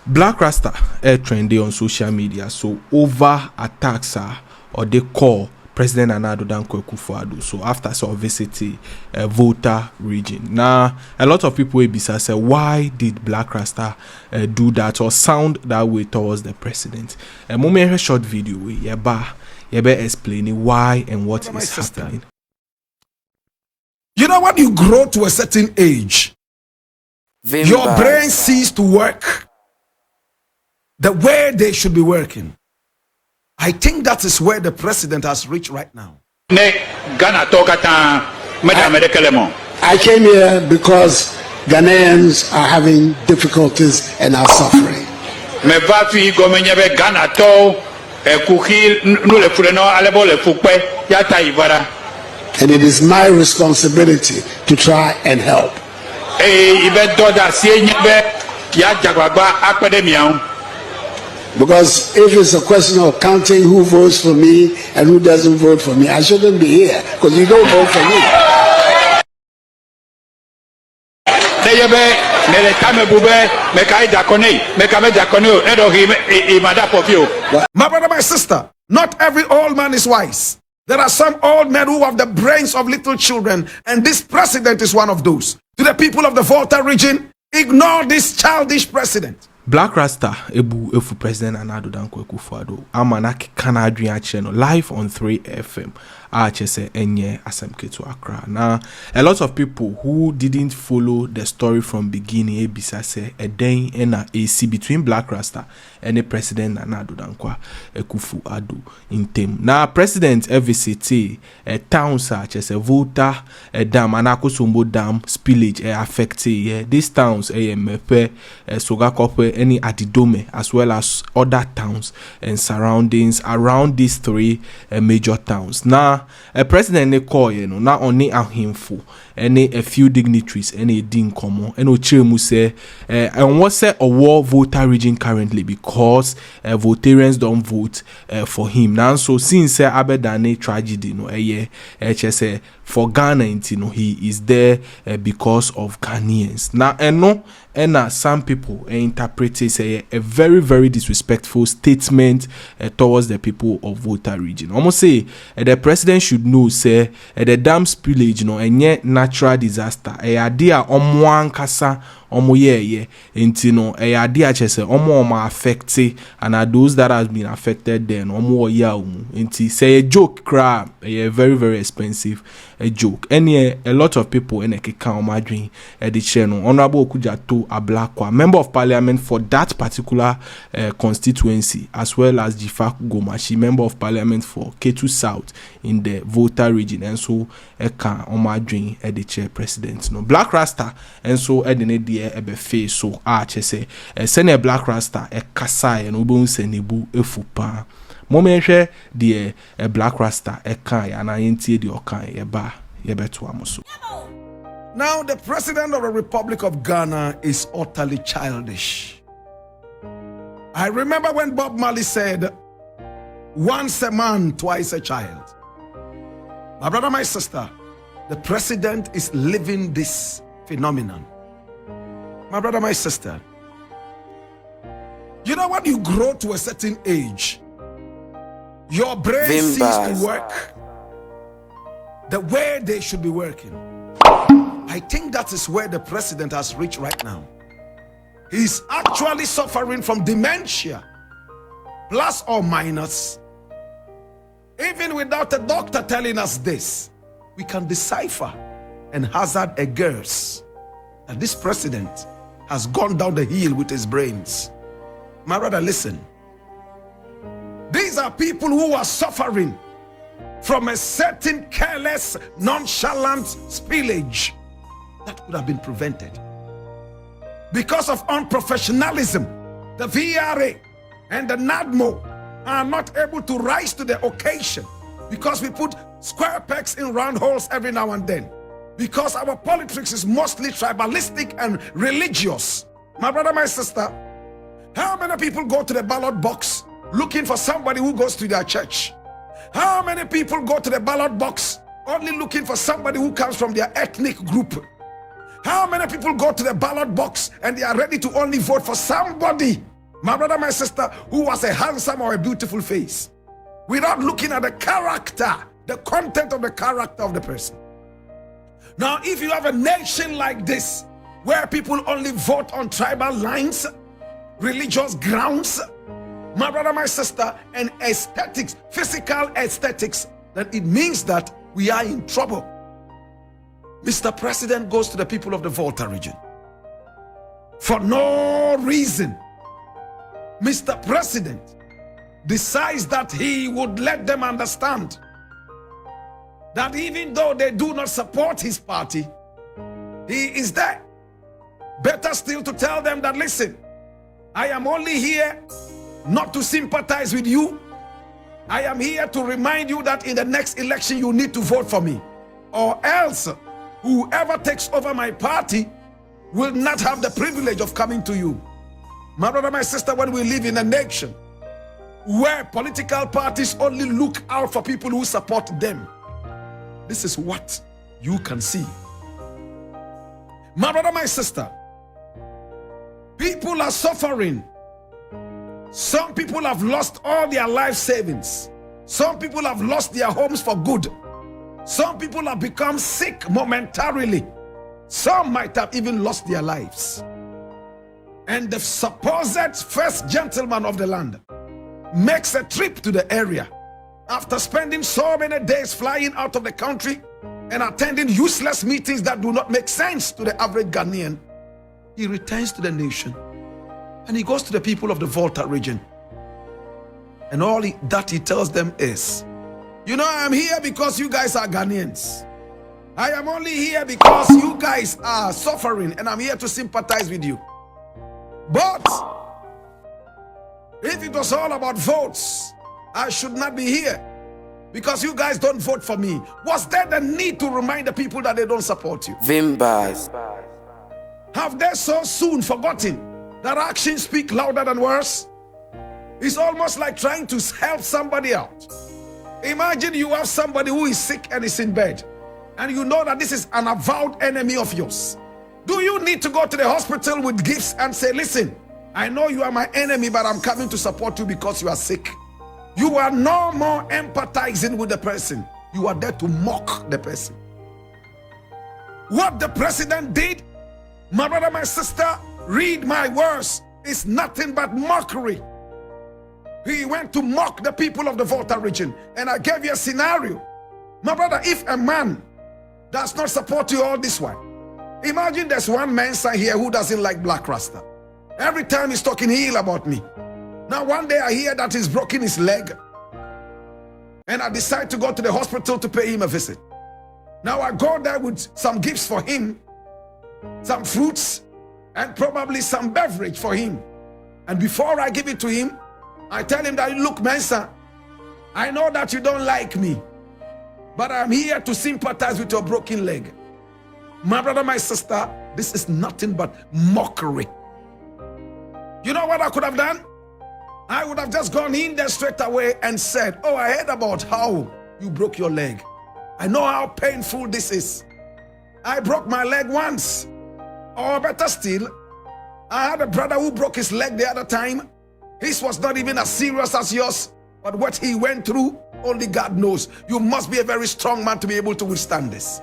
Blakk Rasta trendy on social media, so over attacks or they call President Addo Akufo-Addo. So after so visiting Vota region. Now a lot of people will be say, why did Blakk Rasta do that or sound that way towards the president? A moment a short video yeba explaining why and what is happening. You know, when you grow to a certain age, your brain ceases to work the way they should be working. I think that is where the president has reached right now. I came here because Ghanaians are having difficulties and are suffering. And it is my responsibility to try and help. Because if it's a question of counting who votes for me and who doesn't vote for me, I shouldn't be here because you don't vote for me. My brother, my sister, not every old man is wise. There are some old men who have the brains of little children, and this president is one of those. To the people of the Volta region, ignore this childish president. Blakk Rasta efu President Addo Akufo-Addo amanaki Canadian channel live on 3FM. Chese enye asemketu Accra. Now a lot of people who didn't follow the story from beginning ebisa say a day in a AC between Blakk Rasta and the President Addo Akufo-Addo in tem. Now President VCT towns such as Vota dam and Akosombo dam spillage affected these towns mepe Sogakope any Adidome as well as other towns and surroundings around these three major towns. Now a president ne call not only ahimfo any a few dignitaries any din common and ochiremu say and what say a war Vota region currently because Voltarians don't vote for him. Now so since abedane tragedy say for Ghana he is there because of Ghanaians. Now and some people interpret it say a very, very disrespectful statement towards the people of Vota region. Almost say the president should know say the dam spillage and yet natural disaster idea omwan kasa omoye intino idea chese omo affected and are those that has been affected then omo ya inti say a joke crap a very, very expensive a joke. And a lot of people in a kika omadrin the channel Honorable Kujato a Blakk member of parliament for that particular constituency, as well as Jifak Gomashi, member of parliament for Ketu South in the Vota region, and so eka omadrin the chair president no Blakk Rasta and so edine die ebefe so chese sene Blakk Rasta kasa no bo nsenibu efupa momenhwe de Blakk Rasta kan ya na yentie de okan yeba yebeto amoso. Now the president of the Republic of Ghana is utterly childish. I remember when Bob Marley said, once a man, twice a child. My brother, my sister, the president is living this phenomenon. My brother, my sister, you know, when you grow to a certain age, your brain ceases to work the way they should be working. I think that is where the president has reached right now. He's actually suffering from dementia, plus or minus. Even without a doctor telling us this, we can decipher and hazard a guess that this president has gone down the hill with his brains. My brother, listen. These are people who are suffering from a certain careless, nonchalant spillage that could have been prevented. Because of unprofessionalism, the B0res and the NADMO are not able to rise to the occasion because we put square pegs in round holes every now and then. Because our politics is mostly tribalistic and religious. My brother, my sister, how many people go to the ballot box looking for somebody who goes to their church? How many people go to the ballot box only looking for somebody who comes from their ethnic group? How many people go to the ballot box and they are ready to only vote for somebody My brother, my sister, who has a handsome or a beautiful face, without looking at the character, the content of the character of the person. Now, if you have a nation like this, where people only vote on tribal lines, religious grounds, my brother, my sister, and aesthetics, physical aesthetics, then it means that we are in trouble. Mr. President goes to the people of the Volta region. For no reason, Mr. President decides that he would let them understand that even though they do not support his party, he is there. Better still to tell them that, listen, I am only here not to sympathize with you. I am here to remind you that in the next election you need to vote for me, or else whoever takes over my party will not have the privilege of coming to you. My brother, my sister, when we live in a nation where political parties only look out for people who support them, this is what you can see. My brother, my sister, people are suffering. Some people have lost all their life savings. Some people have lost their homes for good. Some people have become sick momentarily. Some might have even lost their lives. And the supposed first gentleman of the land makes a trip to the area after spending so many days flying out of the country and attending useless meetings that do not make sense to the average Ghanaian. He returns to the nation and he goes to the people of the Volta region. And all that he tells them is, you know, I'm here because you guys are Ghanaians. I am only here because you guys are suffering and I'm here to sympathize with you. But if it was all about votes, I should not be here because you guys don't vote for me. Was there the need to remind the people that they don't support you? B0res. Have they so soon forgotten that actions speak louder than words? It's almost like trying to help somebody out. Imagine you have somebody who is sick and is in bed, and you know that this is an avowed enemy of yours. Do you need to go to the hospital with gifts and say, listen, I know you are my enemy, but I'm coming to support you because you are sick? You are no more empathizing with the person. You are there to mock the person. What the president did, my brother, my sister, read my words, is nothing but mockery. He went to mock the people of the Vota region. And I gave you a scenario. My brother, if a man does not support you all this while, imagine there's one man here who doesn't like Blakk Rasta. Every time he's talking ill about me. Now one day I hear that he's broken his leg, and I decide to go to the hospital to pay him a visit. Now I go there with some gifts for him, some fruits, and probably some beverage for him. And before I give it to him, I tell him that, look, Mensa, I know that you don't like me, but I'm here to sympathize with your broken leg. My brother, my sister, this is nothing but mockery. You know what I could have done? I would have just gone in there straight away and said, oh, I heard about how you broke your leg. I know how painful this is. I broke my leg once. Or better still, I had a brother who broke his leg the other time. His was not even as serious as yours, but what he went through, only God knows. You must be a very strong man to be able to withstand this.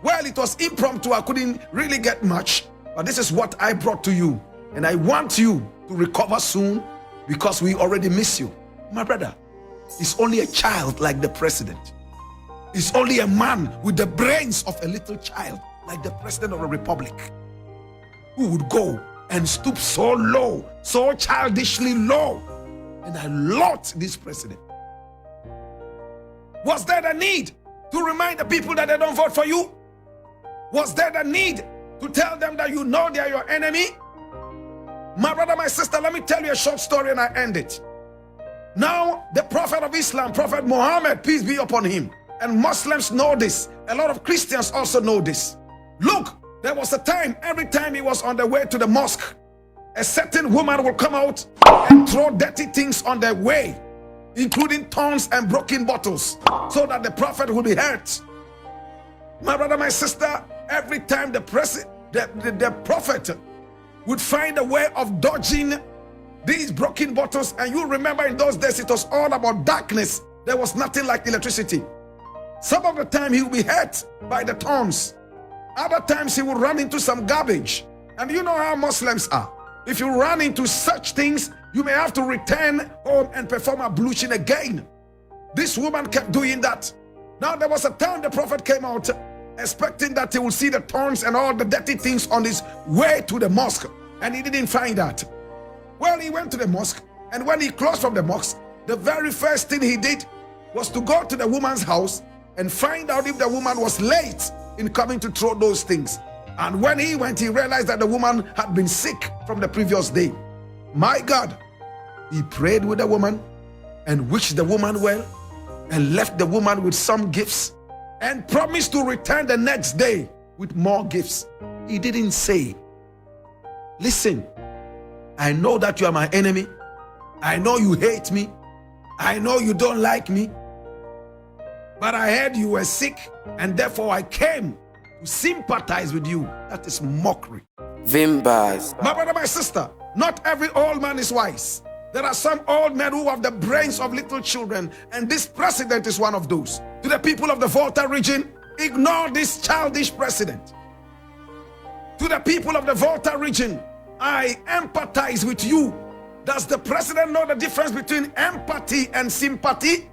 Well, it was impromptu. I couldn't really get much, but this is what I brought to you. And I want you to recover soon because we already miss you. My brother, he's only a child like the president. He's only a man with the brains of a little child like the president of the republic, who would go and stoop so low, so childishly low. And I laud this president. Was there the need to remind the people that they don't vote for you? Was there the need to tell them that you know they are your enemy? My brother, my sister, let me tell you a short story and I end it. Now, the prophet of Islam, Prophet Muhammad, peace be upon him, and Muslims know this. A lot of Christians also know this. Look, there was a time, every time he was on the way to the mosque, a certain woman will come out and throw dirty things on their way, including thorns and broken bottles, so that the prophet will be hurt. My brother, my sister, every time the prophet would find a way of dodging these broken bottles. And you remember in those days, it was all about darkness. There was nothing like electricity. Some of the time he will be hurt by the thorns. Other times he will run into some garbage. And you know how Muslims are. If you run into such things, you may have to return home and perform ablution again. This woman kept doing that. Now there was a time the prophet came out expecting that he would see the thorns and all the dirty things on his way to the mosque. And he didn't find that. Well, he went to the mosque. And when he closed from the mosque, the very first thing he did was to go to the woman's house and find out if the woman was late in coming to throw those things. And when he went, he realized that the woman had been sick from the previous day. My God, he prayed with the woman and wished the woman well and left the woman with some gifts and promised to return the next day with more gifts. He didn't say, listen, I know that you are my enemy. I know you hate me. I know you don't like me. But I heard you were sick and therefore I came to sympathize with you. That is mockery. B0res. My brother, my sister, not every old man is wise. There are some old men who have the brains of little children, and this president is one of those. To the people of the Vota region, ignore this childish president. To the people of the Vota region, I empathize with you. Does the president know the difference between empathy and sympathy?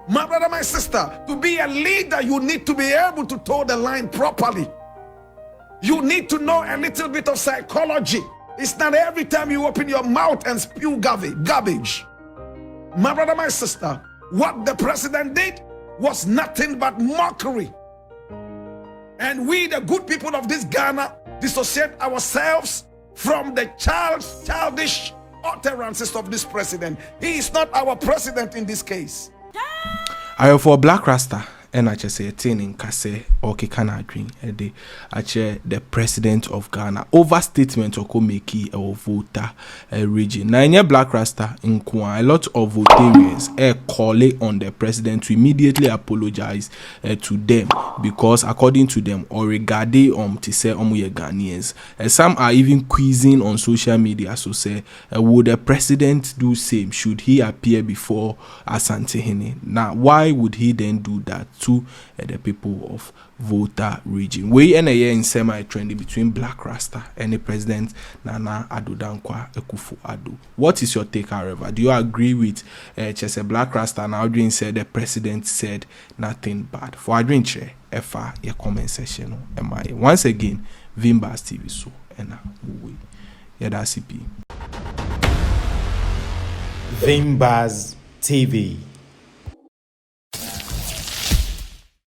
My brother, my sister, to be a leader, you need to be able to toe the line properly. You need to know a little bit of psychology. It's not every time you open your mouth and spew garbage. My brother, my sister, what the president did was nothing but mockery. And we, the good people of this Ghana, dissociate ourselves from the childish utterances of this president. He is not our president in this case. I for Blakk Rasta and I just say in Kase or Kikana dream the president of Ghana overstatement or Mockery or Vota region. Now in Blakk Rasta in Kwa, a lot of Voltarians calling on the president to immediately apologize to them because according to them or regarding to say Ghanaians, some are even quizzing on social media so say would the president do same? Should he appear before Asante? Now why would he then do that to the people of Vota region? We in a year in semi-trendy between Blakk Rasta and the president Nana Addo Addo. What is your take, however? Do you agree with Blakk Rasta and Adrian said the president said nothing bad? For Adrian share your comment section. Once again, B0res TV so and we that's CP. B0res TV.